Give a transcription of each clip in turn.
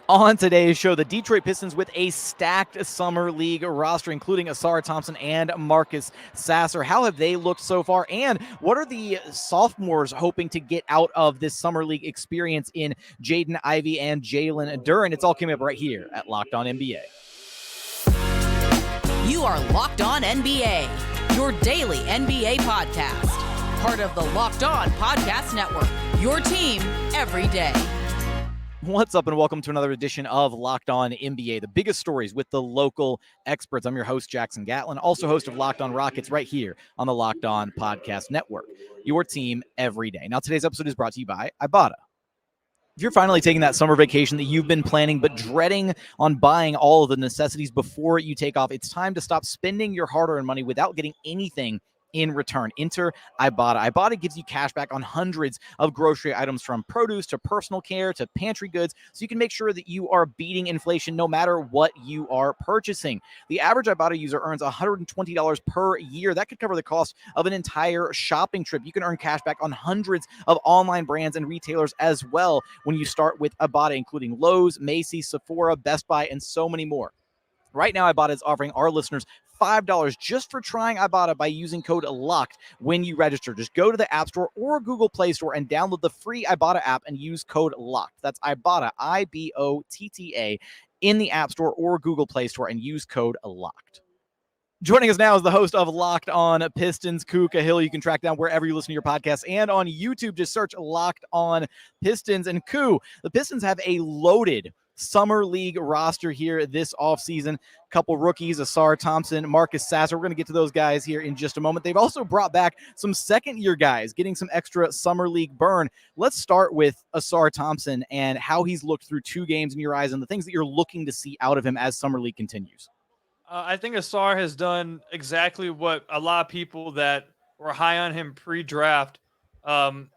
On today's show, the Detroit Pistons with a stacked summer league roster, including Ausar Thompson and Marcus Sasser. How have they looked so far? And what are the sophomores hoping to get out of this summer league experience in Jaden Ivey and Jalen Duren? It's all coming up right here at Locked On NBA. You are Locked On NBA, your daily NBA podcast. Part of the Locked On Podcast Network, your team every day. What's up, and welcome to another edition of Locked On NBA, the biggest stories with the local experts. I'm your host, Jackson Gatlin, also host of Locked On Rockets right here on the Locked On Podcast Network, your team every day. Now, today's episode is brought to you by Ibotta. If you're finally taking that summer vacation that you've been planning but dreading on buying all of the necessities before you take off, it's time to stop spending your hard-earned money without getting anything in return. Enter Ibotta. Ibotta gives you cash back on hundreds of grocery items, from produce to personal care to pantry goods, so you can make sure that you are beating inflation no matter what you are purchasing. The average Ibotta user earns $120 per year. That could cover the cost of an entire shopping trip. You can earn cash back on hundreds of online brands and retailers as well when you start with Ibotta, including Lowe's, Macy's, Sephora, Best Buy, and so many more. Right now, Ibotta is offering our listeners $5 just for trying Ibotta by using code LOCKED when you register. Just go to the App Store or Google Play Store and download the free Ibotta app and use code LOCKED. That's Ibotta, I-B-O-T-T-A, in the App Store or Google Play Store and use code LOCKED. Joining us now is the host of Locked On Pistons, Ku Khahil. You can track down wherever you listen to your podcasts, and on YouTube, just search Locked On Pistons. And Ku, the Pistons have a loaded summer league roster here this offseason. Couple rookies, Ausar Thompson, Marcus Sasser. We're going to get to those guys here in just a moment. They've also brought back some second-year guys, getting some extra summer league burn. Let's start with Ausar Thompson and how he's looked through 2 games in your eyes and the things that you're looking to see out of him as summer league continues. I think Ausar has done exactly what a lot of people that were high on him pre-draft.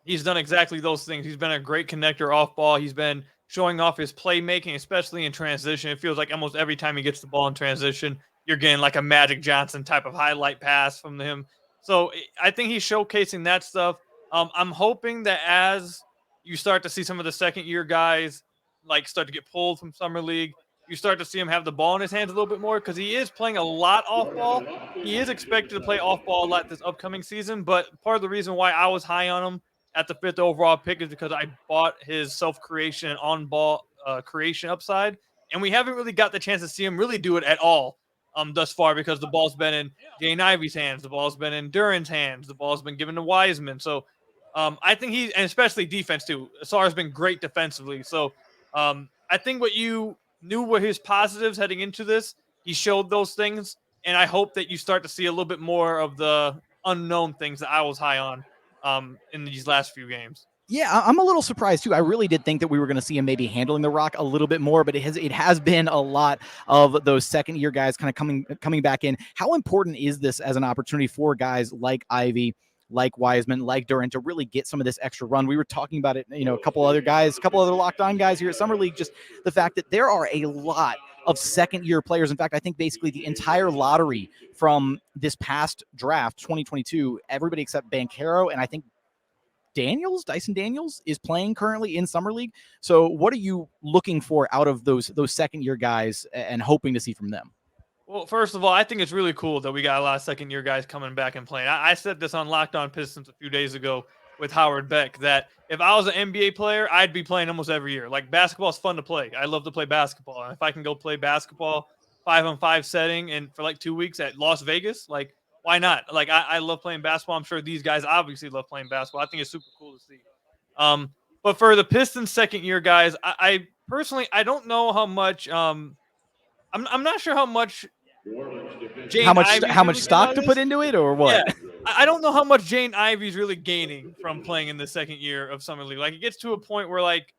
He's done exactly those things. He's been a great connector off ball. He's been showing off his playmaking, especially in transition. It feels like almost every time he gets the ball in transition, you're getting like a Magic Johnson type of highlight pass from him. So I think he's showcasing that stuff. I'm hoping that as you start to see some of the second-year guys like start to get pulled from Summer League, you start to see him have the ball in his hands a little bit more, because he is playing a lot off ball. He is expected to play off ball a lot this upcoming season, but part of the reason why I was high on him at the 5th overall pick is because I bought his self-creation and on-ball creation upside, and we haven't really got the chance to see him really do it at all thus far, because the ball's been in Jaden Ivey's hands, the ball's been in Duren's hands, the ball's been given to Wiseman. So I think he's, and especially defense too, Ausar's been great defensively. So I think what you knew were his positives heading into this, he showed those things, and I hope that you start to see a little bit more of the unknown things that I was high on in these last few games. Yeah, I'm a little surprised too. I really did think that we were going to see him maybe handling the rock a little bit more, but it has been a lot of those second-year guys kind of coming back in. How important is this as an opportunity for guys like Ivey, like Wiseman, like Duren, to really get some of this extra run? We were talking about it, a couple other Locked On guys here at Summer League, just the fact that there are a lot of second-year players. In fact, I think basically the entire lottery from this past draft, 2022, everybody except Banchero, and I think Dyson Daniels is playing currently in Summer League. So what are you looking for out of those second-year guys and hoping to see from them? Well, first of all, I think it's really cool that we got a lot of second-year guys coming back and playing. I said this on Locked On Pistons a few days ago with Howard Beck, that if I was an NBA player, I'd be playing almost every year. Like, basketball is fun to play. I love to play basketball. And if I can go play basketball 5-on-5 setting and for like 2 weeks at Las Vegas, like, why not? Like, I love playing basketball. I'm sure these guys obviously love playing basketball. I think it's super cool to see. But for the Pistons second-year guys, I personally, I don't know how much I'm not sure how much how much stock to put into it, or what? Yeah. I don't know how much Jaden Ivey's really gaining from playing in the second year of Summer League. Like, it gets to a point where, like,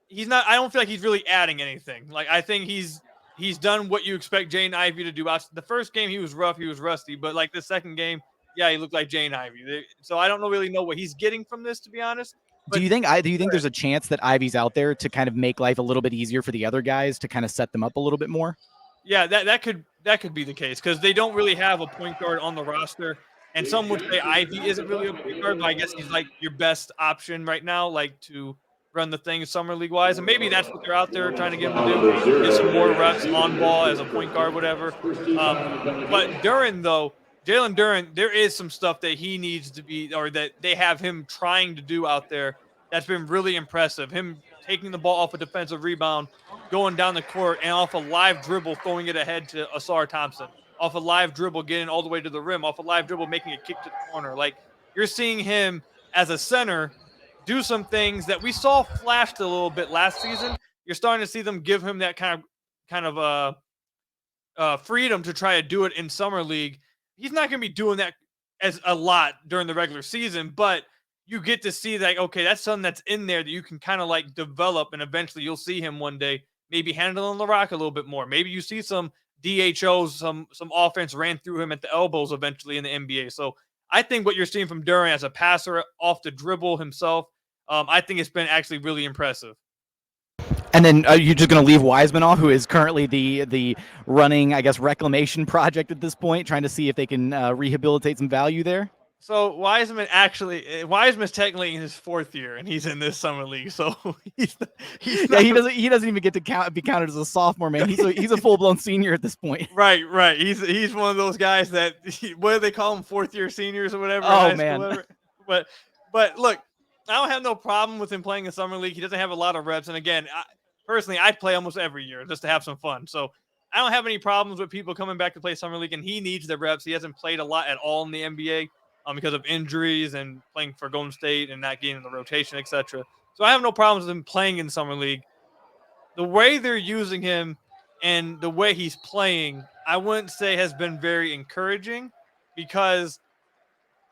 he's not – I don't feel like he's really adding anything. Like, I think he's done what you expect Jaden Ivey to do. The first game, he was rough, he was rusty. But, like, the second game, yeah, he looked like Jaden Ivey. So I don't really know what he's getting from this, to be honest. But do you think there's a chance that Ivey's out there to kind of make life a little bit easier for the other guys, to kind of set them up a little bit more? Yeah, that could be the case, because they don't really have a point guard on the roster. And some would say Ivey isn't really a point guard, but I guess he's like your best option right now, like to run the thing summer league wise, and maybe that's what they're out there trying to get him to do, get some more reps on ball as a point guard, whatever. But Duren, though, Jalen Duren, there is some stuff that he needs to be, or that they have him trying to do out there that's been really impressive. Him taking the ball off a defensive rebound, going down the court, and off a live dribble, throwing it ahead to Ausar Thompson. Off a live dribble, getting all the way to the rim. Off a live dribble, making a kick to the corner. Like, you're seeing him as a center do some things that we saw flashed a little bit last season. You're starting to see them give him that kind of freedom to try to do it in summer league. He's not going to be doing that as a lot during the regular season, but you get to see that, okay, that's something that's in there that you can kind of like develop, and eventually you'll see him one day maybe handling the rock a little bit more. Maybe you see some DHOs, some offense ran through him at the elbows eventually in the NBA. So I think what you're seeing from Duren as a passer off the dribble himself, I think it's been actually really impressive. And then you're just going to leave Wiseman off, who is currently the running, I guess, reclamation project at this point, trying to see if they can rehabilitate some value there? So Wiseman's technically in his 4th year, and he's in this summer league. So he doesn't even get to be counted as a sophomore, man. He's a full blown senior at this point. Right. He's one of those guys that what do they call them, 4th year seniors or whatever. Oh man. But look, I don't have no problem with him playing in summer league. He doesn't have a lot of reps, and again, personally, I'd play almost every year just to have some fun. So I don't have any problems with people coming back to play summer league, and he needs the reps. He hasn't played a lot at all in the NBA. Because of injuries and playing for Golden State and not getting in the rotation, etc. So I have no problems with him playing in summer league. The way they're using him and the way he's playing, I wouldn't say has been very encouraging, because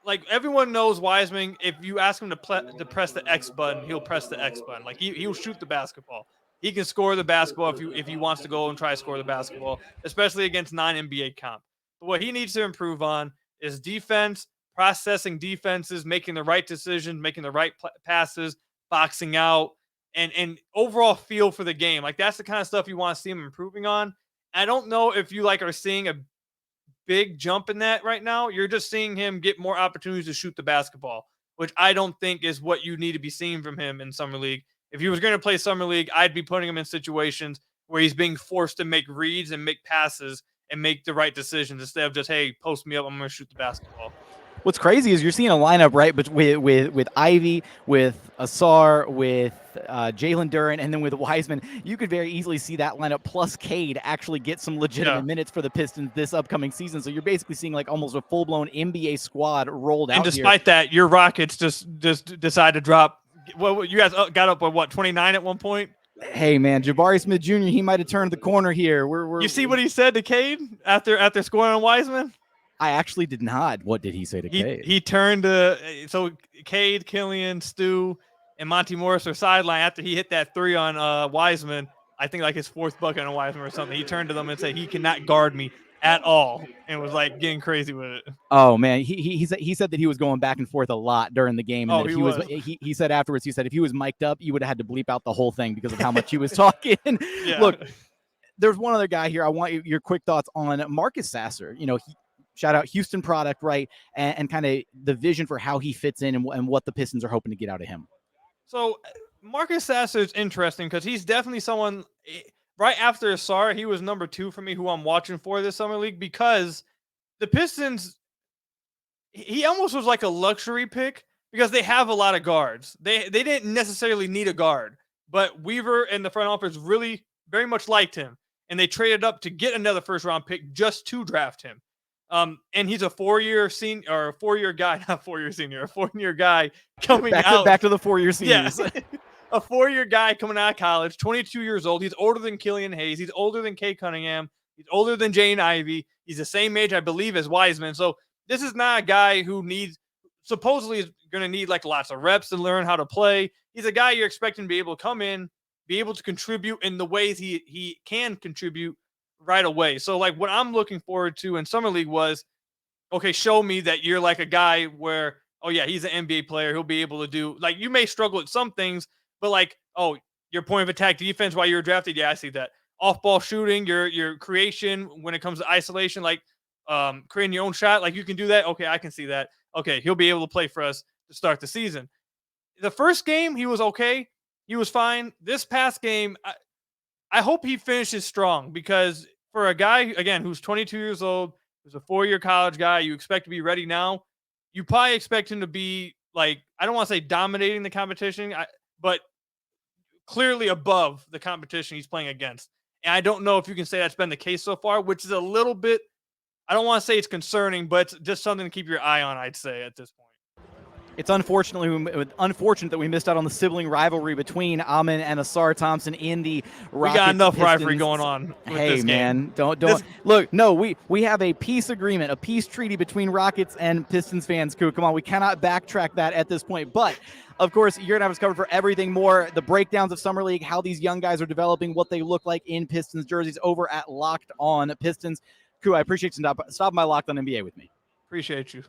like everyone knows Wiseman, if you ask him to press the X button, he'll press the X button. Like he'll shoot the basketball. He can score the basketball if he wants to go and try to score the basketball, especially against non-NBA comp. But what he needs to improve on is defense, processing defenses, making the right decisions, making the right passes, boxing out, and overall feel for the game. Like, that's the kind of stuff you want to see him improving on. I don't know if you are seeing a big jump in that right now. You're just seeing him get more opportunities to shoot the basketball, which I don't think is what you need to be seeing from him in summer league. If he was going to play summer league, I'd be putting him in situations where he's being forced to make reads and make passes and make the right decisions instead of just, hey, post me up, I'm going to shoot the basketball. What's crazy is you're seeing a lineup, right, but with Ivey, with Ausar, with Jalen Duren, and then with Wiseman. You could very easily see that lineup plus Cade actually get some legitimate minutes for the Pistons this upcoming season. So you're basically seeing like almost a full-blown NBA squad rolled out. And despite that, your Rockets just decide to drop. Well, you guys got up at 29 at one point? Hey man, Jabari Smith Jr., he might have turned the corner here. You see what he said to Cade after scoring on Wiseman? I actually did not. What did he say to Cade? He turned so Cade, Killian, Stu, and Monty Morris are sideline after he hit that 3 on Wiseman. I think like his 4th bucket on Wiseman or something. He turned to them and said, he cannot guard me at all, and was like getting crazy with it. Oh man, he said that he was going back and forth a lot during the game. And he said afterwards, he said if he was mic'd up, you would have had to bleep out the whole thing because of how much he was talking. Yeah. Look, there's one other guy here. I want your quick thoughts on Marcus Sasser. Shout out Houston product, right? And kind of the vision for how he fits in and what the Pistons are hoping to get out of him. So Marcus Sasser is interesting because he's definitely someone right after Ausar. He was number 2 for me who I'm watching for this summer league, because the Pistons, he almost was like a luxury pick because they have a lot of guards. They didn't necessarily need a guard, but Weaver and the front office really very much liked him, and they traded up to get another first-round pick just to draft him. And he's a 4-year senior, or a 4-year guy, not 4-year senior, a 4-year guy coming out. Back to the 4-year seniors. Yeah. A 4-year guy coming out of college, 22 years old. He's older than Killian Hayes. He's older than Kay Cunningham. He's older than Jaden Ivey. He's the same age, I believe, as Wiseman. So this is not a guy who supposedly is going to need like lots of reps to learn how to play. He's a guy you're expecting to be able to come in, be able to contribute in the ways he can contribute right away. So like what I'm looking forward to in summer league was, okay, show me that you're like a guy where, oh yeah, he's an NBA player. He'll be able to do, like, you may struggle at some things, but like, oh, your point of attack defense while you're drafted. Yeah, I see that. Off ball shooting, your creation when it comes to isolation, like creating your own shot, like you can do that. Okay, I can see that. Okay, he'll be able to play for us to start the season. The first game, he was okay. he was fine. This past game, I hope he finishes strong, because for a guy, again, who's 22 years old, who's a 4-year college guy, you expect to be ready now. You probably expect him to be, like, I don't want to say dominating the competition, but clearly above the competition he's playing against. And I don't know if you can say that's been the case so far, which is a little bit, I don't want to say it's concerning, but it's just something to keep your eye on, I'd say, at this point. It's unfortunate that we missed out on the sibling rivalry between Amin and Ausar Thompson in the Rockets. We got enough Pistons. rivalry going on. Hey, man, don't look. No, we have a peace agreement, a peace treaty between Rockets and Pistons fans. Ku, come on, we cannot backtrack that at this point. But of course, you're gonna have us covered for everything more, the breakdowns of Summer League, how these young guys are developing, what they look like in Pistons jerseys over at Locked On Pistons. Ku, I appreciate you stopping by Locked On NBA with me. Appreciate you.